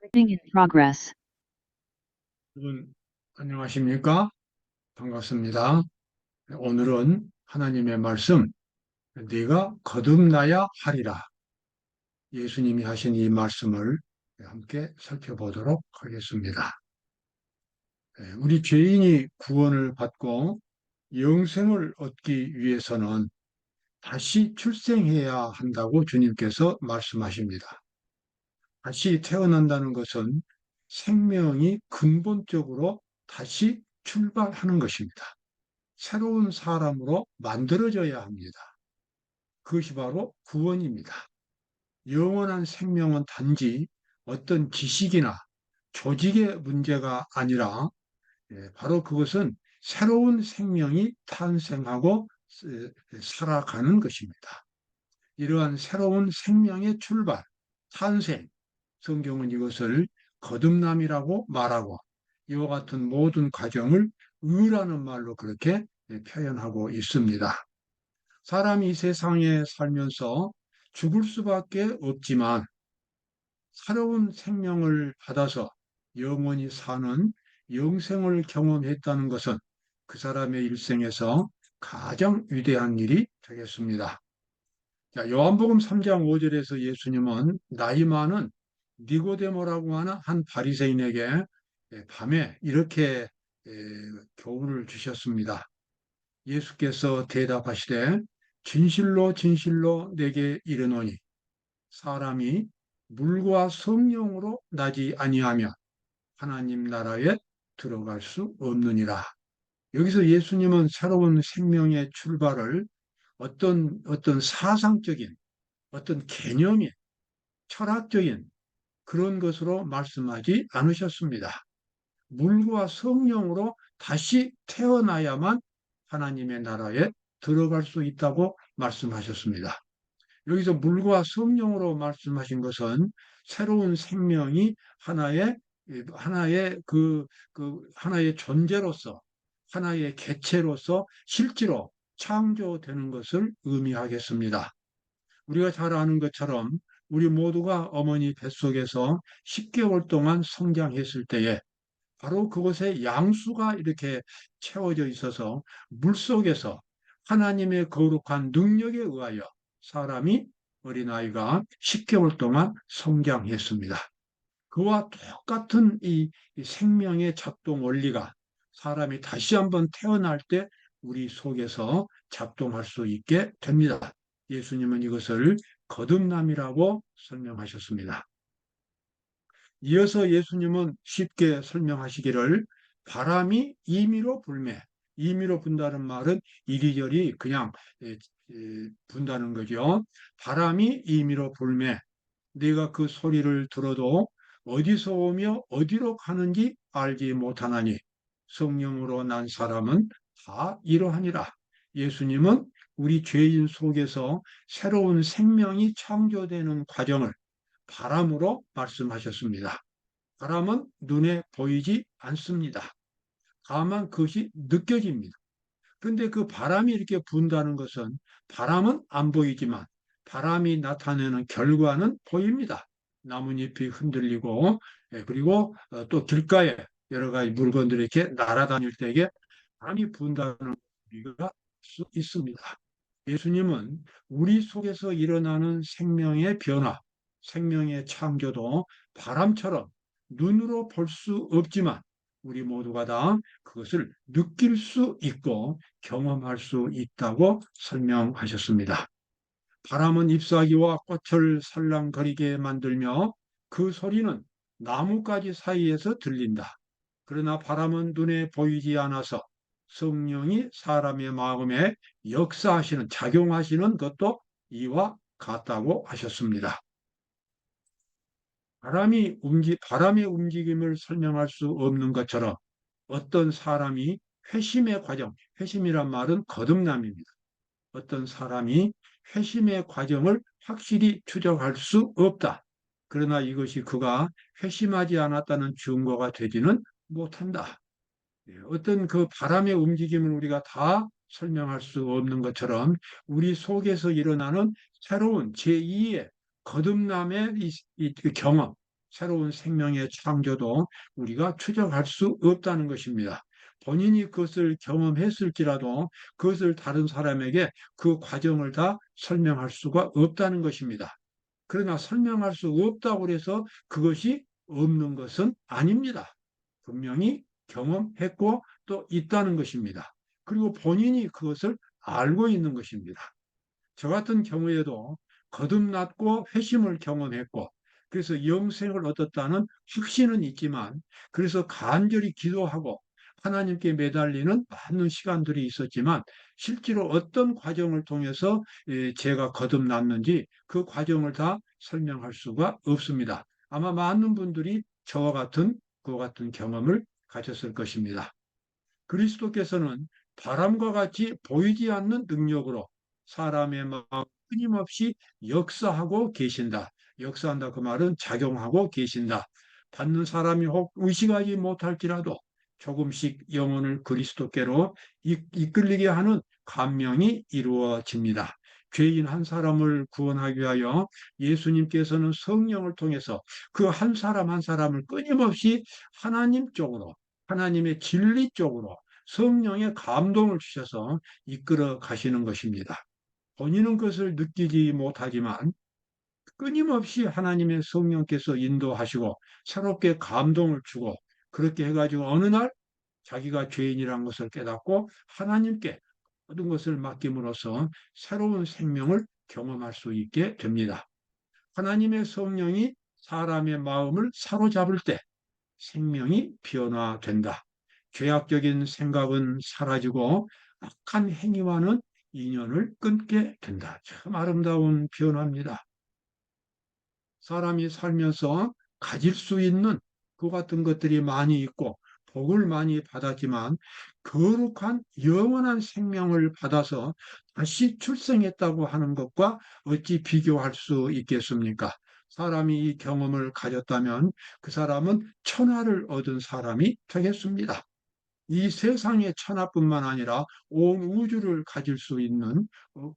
Recording in progress. 여러분, 안녕하십니까? 반갑습니다. 오늘은 하나님의 말씀, 네가 거듭나야 하리라. 예수님이 하신 이 말씀을 함께 살펴보도록 하겠습니다. 우리 죄인이 구원을 받고 영생을 얻기 위해서는 다시 출생해야 한다고 주님께서 말씀하십니다. 다시 태어난다는 것은 생명이 근본적으로 다시 출발하는 것입니다. 새로운 사람으로 만들어져야 합니다. 그것이 바로 구원입니다. 영원한 생명은 단지 어떤 지식이나 조직의 문제가 아니라 바로 그것은 새로운 생명이 탄생하고 살아가는 것입니다. 이러한 새로운 생명의 출발, 탄생, 성경은 이것을 거듭남이라고 말하고 이와 같은 모든 과정을 의라는 말로 그렇게 표현하고 있습니다. 사람이 이 세상에 살면서 죽을 수밖에 없지만 새로운 생명을 받아서 영원히 사는 영생을 경험했다는 것은 그 사람의 일생에서 가장 위대한 일이 되겠습니다. 자, 요한복음 3장 5절에서 예수님은 나이 많은 니고데모라고 하는 한 바리새인에게 밤에 이렇게 교훈을 주셨습니다. 예수께서 대답하시되 진실로 진실로 내게 이르노니 사람이 물과 성령으로 나지 아니하면 하나님 나라에 들어갈 수 없느니라. 여기서 예수님은 새로운 생명의 출발을 어떤 사상적인 어떤 개념인 철학적인 그런 것으로 말씀하지 않으셨습니다. 물과 성령으로 다시 태어나야만 하나님의 나라에 들어갈 수 있다고 말씀하셨습니다. 여기서 물과 성령으로 말씀하신 것은 새로운 생명이 하나의 존재로서 하나의 개체로서 실제로 창조되는 것을 의미하겠습니다. 우리가 잘 아는 것처럼 우리 모두가 어머니 뱃속에서 10개월 동안 성장했을 때에 바로 그곳에 양수가 이렇게 채워져 있어서 물속에서 하나님의 거룩한 능력에 의하여 사람이 어린아이가 10개월 동안 성장했습니다. 그와 똑같은 이 생명의 작동 원리가 사람이 다시 한번 태어날 때 우리 속에서 작동할 수 있게 됩니다. 예수님은 이것을 거듭남이라고 설명하셨습니다. 이어서 예수님은 쉽게 설명하시기를 바람이 임의로 불매, 임의로 분다는 말은 이리저리 그냥 분다는 거죠. 바람이 임의로 불매, 네가 그 소리를 들어도 어디서 오며 어디로 가는지 알지 못하나니 성령으로 난 사람은 다 이러하니라. 예수님은 우리 죄인 속에서 새로운 생명이 창조되는 과정을 바람으로 말씀하셨습니다. 바람은 눈에 보이지 않습니다. 다만 그것이 느껴집니다. 그런데 그 바람이 이렇게 분다는 것은 바람은 안 보이지만 바람이 나타내는 결과는 보입니다. 나뭇잎이 흔들리고 그리고 또 길가에 여러 가지 물건들이 이렇게 날아다닐 때에 바람이 분다는 우리가 수 있습니다. 예수님은 우리 속에서 일어나는 생명의 변화, 생명의 창조도 바람처럼 눈으로 볼 수 없지만 우리 모두가 다 그것을 느낄 수 있고 경험할 수 있다고 설명하셨습니다. 바람은 잎사귀와 꽃을 살랑거리게 만들며 그 소리는 나뭇가지 사이에서 들린다. 그러나 바람은 눈에 보이지 않아서 성령이 사람의 마음에 역사하시는, 작용하시는 것도 이와 같다고 하셨습니다. 바람의 움직임을 설명할 수 없는 것처럼 어떤 사람이 회심의 과정, 회심이란 말은 거듭남입니다. 어떤 사람이 회심의 과정을 확실히 추적할 수 없다. 그러나 이것이 그가 회심하지 않았다는 증거가 되지는 못한다. 어떤 그 바람의 움직임을 우리가 다 설명할 수 없는 것처럼 우리 속에서 일어나는 새로운 제2의 거듭남의 이 경험, 새로운 생명의 창조도 우리가 추적할 수 없다는 것입니다. 본인이 그것을 경험했을지라도 그것을 다른 사람에게 그 과정을 다 설명할 수가 없다는 것입니다. 그러나 설명할 수 없다고 해서 그것이 없는 것은 아닙니다. 분명히 경험했고 또 있다는 것입니다. 그리고 본인이 그것을 알고 있는 것입니다. 저 같은 경우에도 거듭났고 회심을 경험했고 그래서 영생을 얻었다는 확신은 있지만 그래서 간절히 기도하고 하나님께 매달리는 많은 시간들이 있었지만 실제로 어떤 과정을 통해서 제가 거듭났는지 그 과정을 다 설명할 수가 없습니다. 아마 많은 분들이 저와 같은 그와 같은 경험을 가졌을 것입니다. 그리스도께서는 바람과 같이 보이지 않는 능력으로 사람의 마음 끊임없이 역사하고 계신다. 역사한다 그 말은 작용하고 계신다. 받는 사람이 혹 의식하지 못할지라도 조금씩 영혼을 그리스도께로 이끌리게 하는 감명이 이루어집니다. 죄인 한 사람을 구원하기 위하여 예수님께서는 성령을 통해서 그 한 사람 한 사람을 끊임없이 하나님 쪽으로 하나님의 진리 쪽으로 성령의 감동을 주셔서 이끌어 가시는 것입니다. 본인은 그것을 느끼지 못하지만 끊임없이 하나님의 성령께서 인도하시고 새롭게 감동을 주고 그렇게 해가지고 어느 날 자기가 죄인이라는 것을 깨닫고 하나님께 모든 것을 맡김으로써 새로운 생명을 경험할 수 있게 됩니다. 하나님의 성령이 사람의 마음을 사로잡을 때 생명이 변화된다. 죄악적인 생각은 사라지고 악한 행위와는 인연을 끊게 된다. 참 아름다운 변화입니다. 사람이 살면서 가질 수 있는 그 같은 것들이 많이 있고 복을 많이 받았지만 거룩한 영원한 생명을 받아서 다시 출생했다고 하는 것과 어찌 비교할 수 있겠습니까? 사람이 이 경험을 가졌다면 그 사람은 천하를 얻은 사람이 되겠습니다. 이 세상의 천하뿐만 아니라 온 우주를 가질 수 있는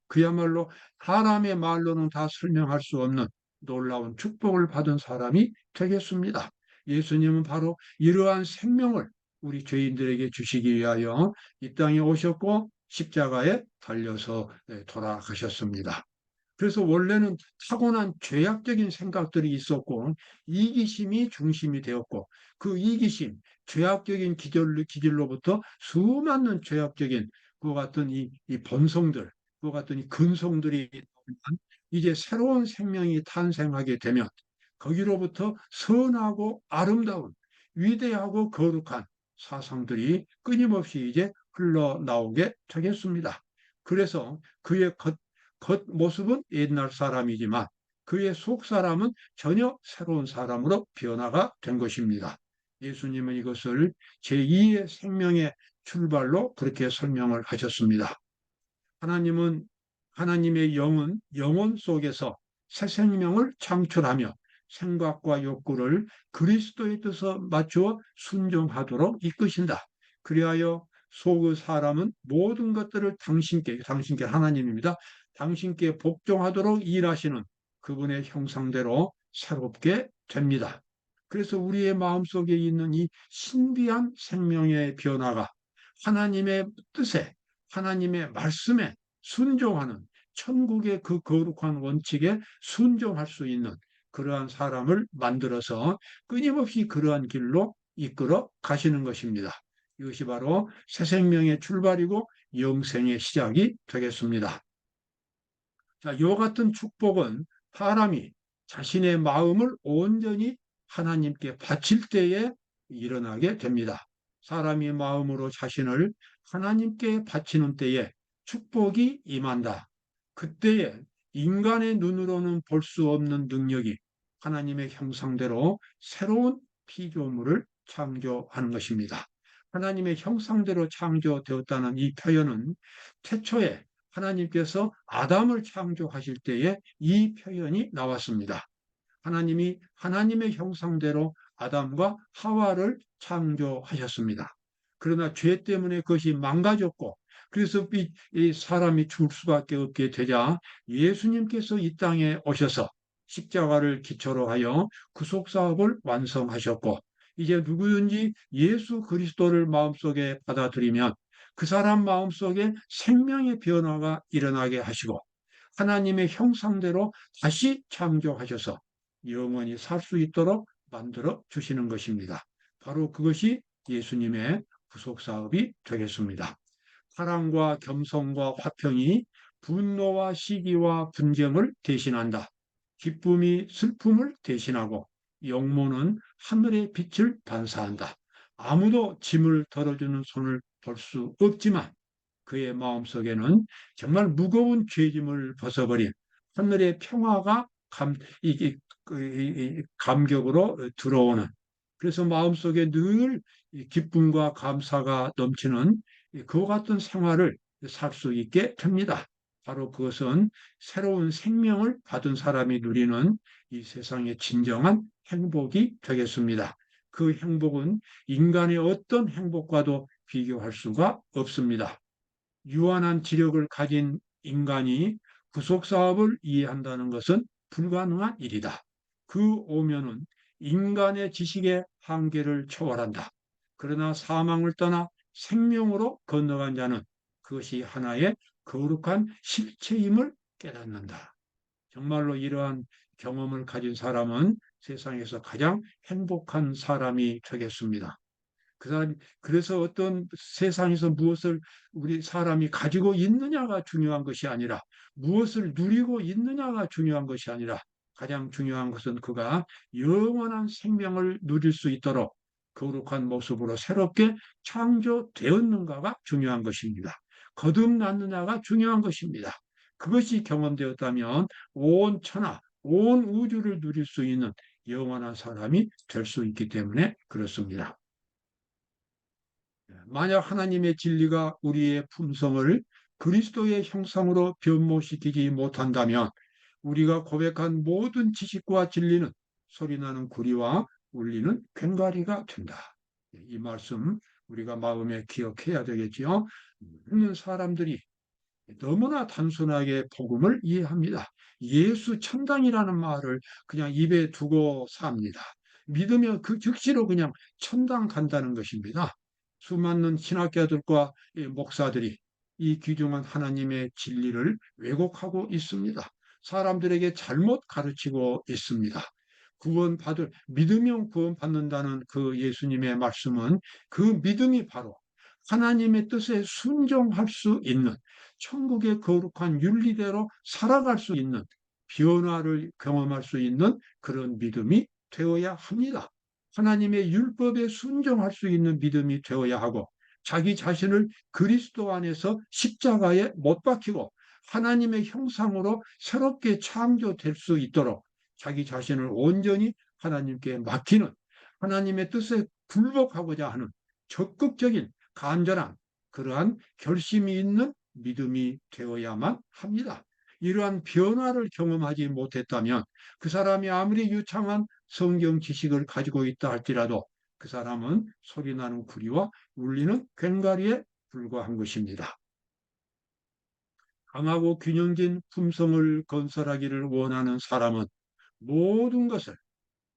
그야말로 사람의 말로는 다 설명할 수 없는 놀라운 축복을 받은 사람이 되겠습니다. 예수님은 바로 이러한 생명을 우리 죄인들에게 주시기 위하여 이 땅에 오셨고 십자가에 달려서 돌아가셨습니다. 그래서 원래는 타고난 죄악적인 생각들이 있었고 이기심이 중심이 되었고 그 이기심, 죄악적인 기질로부터 수많은 죄악적인 그 같은 이 본성들, 그 같은 이 근성들이 이제 새로운 생명이 탄생하게 되면 거기로부터 선하고 아름다운 위대하고 거룩한 사상들이 끊임없이 이제 흘러나오게 되겠습니다. 그래서 그의 겉모습은 옛날 사람이지만 그의 속 사람은 전혀 새로운 사람으로 변화가 된 것입니다. 예수님은 이것을 제2의 생명의 출발로 그렇게 설명을 하셨습니다. 하나님은 하나님의 영은 영혼 속에서 새 생명을 창출하며 생각과 욕구를 그리스도의 뜻에 맞추어 순종하도록 이끄신다. 그리하여 속의 사람은 모든 것들을 당신께 하나님입니다. 당신께 복종하도록 일하시는 그분의 형상대로 새롭게 됩니다. 그래서 우리의 마음속에 있는 이 신비한 생명의 변화가 하나님의 뜻에, 하나님의 말씀에 순종하는 천국의 그 거룩한 원칙에 순종할 수 있는 그러한 사람을 만들어서 끊임없이 그러한 길로 이끌어 가시는 것입니다. 이것이 바로 새 생명의 출발이고 영생의 시작이 되겠습니다. 자, 이와 같은 축복은 사람이 자신의 마음을 온전히 하나님께 바칠 때에 일어나게 됩니다. 사람이 마음으로 자신을 하나님께 바치는 때에 축복이 임한다. 그때에 인간의 눈으로는 볼 수 없는 능력이 하나님의 형상대로 새로운 피조물을 창조하는 것입니다. 하나님의 형상대로 창조되었다는 이 표현은 태초에 하나님께서 아담을 창조하실 때에 이 표현이 나왔습니다. 하나님이 하나님의 형상대로 아담과 하와를 창조하셨습니다. 그러나 죄 때문에 그것이 망가졌고 그래서 이 사람이 죽을 수밖에 없게 되자 예수님께서 이 땅에 오셔서 십자가를 기초로 하여 구속 사업을 완성하셨고, 이제 누구든지 예수 그리스도를 마음속에 받아들이면 그 사람 마음속에 생명의 변화가 일어나게 하시고 하나님의 형상대로 다시 창조하셔서 영원히 살 수 있도록 만들어 주시는 것입니다. 바로 그것이 예수님의 구속 사업이 되겠습니다. 사랑과 겸손과 화평이 분노와 시기와 분쟁을 대신한다. 기쁨이 슬픔을 대신하고 영모는 하늘의 빛을 반사한다. 아무도 짐을 덜어주는 손을 볼 수 없지만 그의 마음속에는 정말 무거운 죄짐을 벗어버린 하늘의 평화가 감격으로 들어오는, 그래서 마음속에 늘 기쁨과 감사가 넘치는 그와 같은 생활을 살 수 있게 됩니다. 바로 그것은 새로운 생명을 받은 사람이 누리는 이 세상의 진정한 행복이 되겠습니다. 그 행복은 인간의 어떤 행복과도 비교할 수가 없습니다. 유한한 지력을 가진 인간이 구속 사업을 이해한다는 것은 불가능한 일이다. 그 오면은 인간의 지식의 한계를 초월한다. 그러나 사망을 떠나 생명으로 건너간 자는 그것이 하나의 거룩한 실체임을 깨닫는다. 정말로 이러한 경험을 가진 사람은 세상에서 가장 행복한 사람이 되겠습니다. 그 사람이, 그래서 어떤 세상에서 무엇을 우리 사람이 가지고 있느냐가 중요한 것이 아니라 무엇을 누리고 있느냐가 중요한 것이 아니라 가장 중요한 것은 그가 영원한 생명을 누릴 수 있도록 거룩한 모습으로 새롭게 창조되었는가가 중요한 것입니다. 거듭났느냐가 중요한 것입니다. 그것이 경험되었다면 온 천하, 온 우주를 누릴 수 있는 영원한 사람이 될 수 있기 때문에 그렇습니다. 만약 하나님의 진리가 우리의 품성을 그리스도의 형상으로 변모시키지 못한다면 우리가 고백한 모든 지식과 진리는 소리나는 구리와 울리는 괭과리가 된다. 이 말씀 우리가 마음에 기억해야 되겠지요. 많은 사람들이 너무나 단순하게 복음을 이해합니다. 예수 천당이라는 말을 그냥 입에 두고 삽니다. 믿으면 그 즉시로 그냥 천당 간다는 것입니다. 수많은 신학자들과 목사들이 이 귀중한 하나님의 진리를 왜곡하고 있습니다. 사람들에게 잘못 가르치고 있습니다. 믿으면 구원받는다는 그 예수님의 말씀은 그 믿음이 바로 하나님의 뜻에 순종할 수 있는 천국의 거룩한 윤리대로 살아갈 수 있는 변화를 경험할 수 있는 그런 믿음이 되어야 합니다. 하나님의 율법에 순종할 수 있는 믿음이 되어야 하고 자기 자신을 그리스도 안에서 십자가에 못 박히고 하나님의 형상으로 새롭게 창조될 수 있도록 자기 자신을 온전히 하나님께 맡기는, 하나님의 뜻에 굴복하고자 하는 적극적인 간절한 그러한 결심이 있는 믿음이 되어야만 합니다. 이러한 변화를 경험하지 못했다면 그 사람이 아무리 유창한 성경 지식을 가지고 있다 할지라도 그 사람은 소리나는 구리와 울리는 괭과리에 불과한 것입니다. 강하고 균형진 품성을 건설하기를 원하는 사람은 모든 것을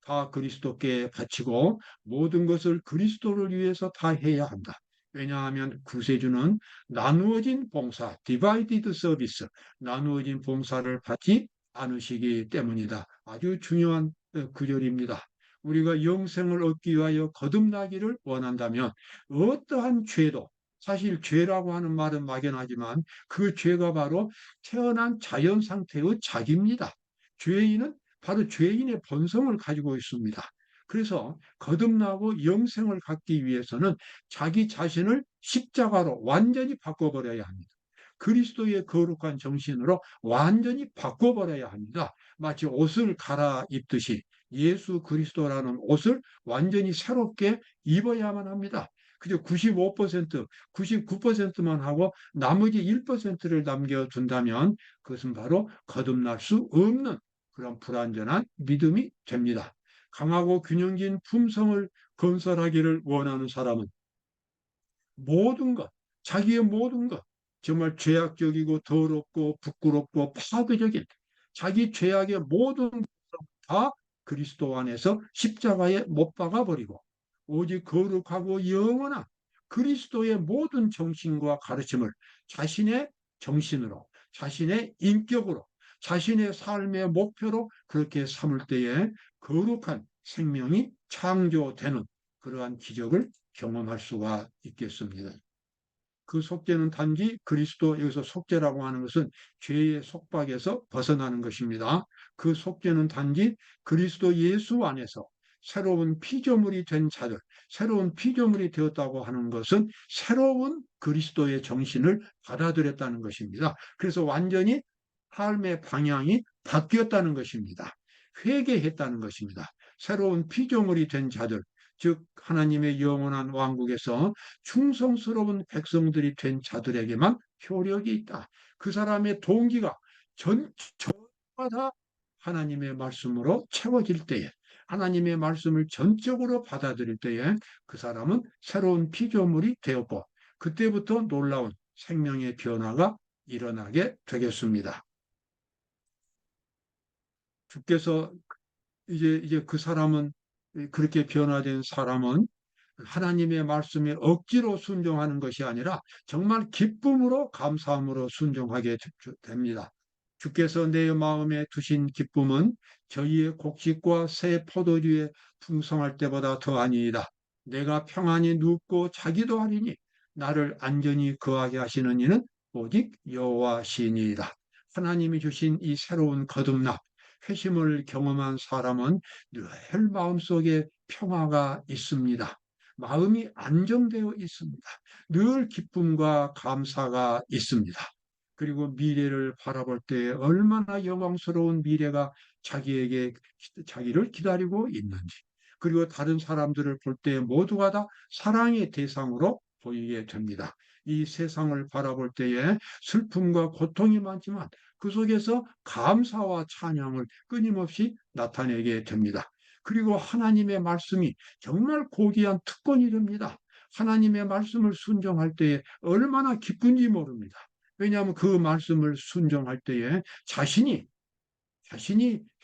다 그리스도께 바치고 모든 것을 그리스도를 위해서 다 해야 한다. 왜냐하면 구세주는 나누어진 봉사, divided service, 나누어진 봉사를 받지 않으시기 때문이다. 아주 중요한 구절입니다. 우리가 영생을 얻기 위하여 거듭나기를 원한다면 어떠한 죄도, 사실 죄라고 하는 말은 막연하지만 그 죄가 바로 태어난 자연 상태의 자기입니다. 죄인은 바로 죄인의 본성을 가지고 있습니다. 그래서 거듭나고 영생을 갖기 위해서는 자기 자신을 십자가로 완전히 바꿔버려야 합니다. 그리스도의 거룩한 정신으로 완전히 바꿔버려야 합니다. 마치 옷을 갈아입듯이 예수 그리스도라는 옷을 완전히 새롭게 입어야만 합니다. 그저 95%, 99%만 하고 나머지 1%를 남겨둔다면 그것은 바로 거듭날 수 없는 그런 불완전한 믿음이 됩니다. 강하고 균형진 품성을 건설하기를 원하는 사람은 모든 것, 자기의 모든 것, 정말 죄악적이고 더럽고 부끄럽고 파괴적인 자기 죄악의 모든 다 그리스도 안에서 십자가에 못 박아버리고 오직 거룩하고 영원한 그리스도의 모든 정신과 가르침을 자신의 정신으로, 자신의 인격으로, 자신의 삶의 목표로 그렇게 삼을 때에 거룩한 생명이 창조되는 그러한 기적을 경험할 수가 있겠습니다. 그 속죄는 단지 그리스도, 여기서 속죄라고 하는 것은 죄의 속박에서 벗어나는 것입니다. 그 속죄는 단지 그리스도 예수 안에서 새로운 피조물이 된 자들, 새로운 피조물이 되었다고 하는 것은 새로운 그리스도의 정신을 받아들였다는 것입니다. 그래서 완전히 삶의 방향이 바뀌었다는 것입니다. 회개했다는 것입니다. 새로운 피조물이 된 자들, 즉 하나님의 영원한 왕국에서 충성스러운 백성들이 된 자들에게만 효력이 있다. 그 사람의 동기가 전마다 하나님의 말씀으로 채워질 때에, 하나님의 말씀을 전적으로 받아들일 때에 그 사람은 새로운 피조물이 되었고 그때부터 놀라운 생명의 변화가 일어나게 되겠습니다. 주께서 이제 그 사람은, 그렇게 변화된 사람은 하나님의 말씀에 억지로 순종하는 것이 아니라 정말 기쁨으로 감사함으로 순종하게 됩니다. 주께서 내 마음에 두신 기쁨은 저희의 곡식과 새 포도주에 풍성할 때보다 더하니이다. 내가 평안히 눕고 자기도 하리니 나를 안전히 거하게 하시는 이는 오직 여호와시니이다. 하나님이 주신 이 새로운 거듭남, 회심을 경험한 사람은 늘 마음속에 평화가 있습니다. 마음이 안정되어 있습니다. 늘 기쁨과 감사가 있습니다. 그리고 미래를 바라볼 때 얼마나 영광스러운 미래가 자기를 기다리고 있는지, 그리고 다른 사람들을 볼 때 모두가 다 사랑의 대상으로 보이게 됩니다. 이 세상을 바라볼 때에 슬픔과 고통이 많지만 그 속에서 감사와 찬양을 끊임없이 나타내게 됩니다. 그리고 하나님의 말씀이 정말 고귀한 특권이 됩니다. 하나님의 말씀을 순종할 때에 얼마나 기쁜지 모릅니다. 왜냐하면 그 말씀을 순종할 때에 자신이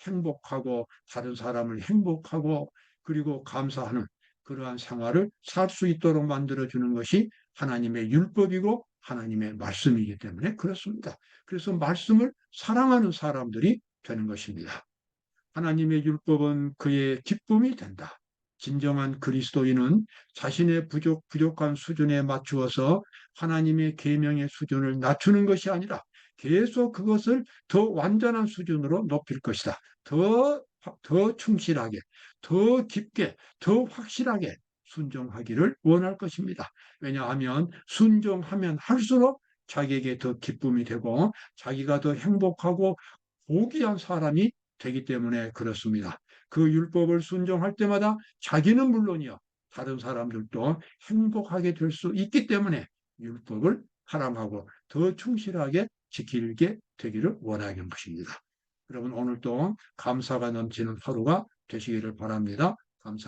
행복하고 다른 사람을 행복하고 그리고 감사하는 그러한 생활을 살 수 있도록 만들어주는 것이 하나님의 율법이고 하나님의 말씀이기 때문에 그렇습니다. 그래서 말씀을 사랑하는 사람들이 되는 것입니다. 하나님의 율법은 그의 기쁨이 된다. 진정한 그리스도인은 자신의 부족한 수준에 맞추어서 하나님의 계명의 수준을 낮추는 것이 아니라 계속 그것을 더 완전한 수준으로 높일 것이다. 더 충실하게, 더 깊게, 더 확실하게 순종하기를 원할 것입니다. 왜냐하면 순종하면 할수록 자기에게 더 기쁨이 되고 자기가 더 행복하고 고귀한 사람이 되기 때문에 그렇습니다. 그 율법을 순종할 때마다 자기는 물론이요, 다른 사람들도 행복하게 될 수 있기 때문에 율법을 사랑하고 더 충실하게 지키게 되기를 원하는 것입니다. 여러분 오늘도 감사가 넘치는 하루가 되시기를 바랍니다.